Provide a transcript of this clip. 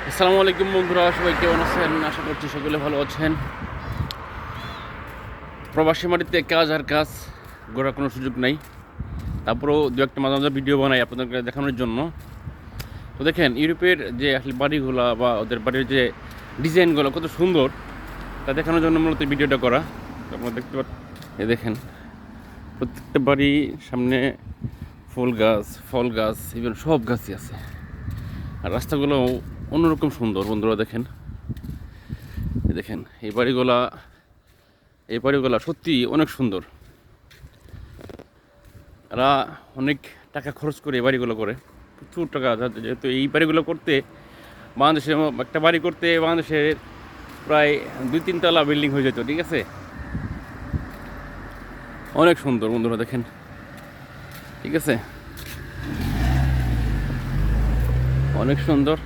আসসালামু আলাইকুম বন্ধুরা, সবাই কেমন আছেন? আশা করছি সকলে ভালো আছেন। প্রবাসী মাটিতে কাজ আর কাজ গড়ার কোনো সুযোগ নাই। তারপরেও দু একটা মাঝে মাঝে ভিডিও বানাই আপনাদেরকে দেখানোর জন্য। তো দেখেন ইউরোপের যে আসলে বাড়িগুলো বা ওদের বাড়ির যে ডিজাইনগুলো কত সুন্দর তা দেখানোর জন্য মূলত ভিডিওটা করা। আপনারা দেখতে পাচ্ছেন, দেখেন প্রত্যেকটা বাড়ির সামনে ফুল গাছ, ফল গাছ, ইভেন সব গাছই আছে। আর রাস্তাগুলো অন্যরকম সুন্দর। বন্ধুরা দেখেন, দেখেন এই বাড়িগুলা সত্যি অনেক সুন্দর। এরা অনেক টাকা খরচ করে এই বাড়িগুলো করে, প্রচুর টাকা। যেহেতু এই বাড়িগুলো করতে বাংলাদেশে একটা বাড়ি করতে বাংলাদেশের প্রায় 2-3 তলা বিল্ডিং হয়ে যেত। ঠিক আছে, অনেক সুন্দর বন্ধুরা দেখেন। ঠিক আছে, অনেক সুন্দর।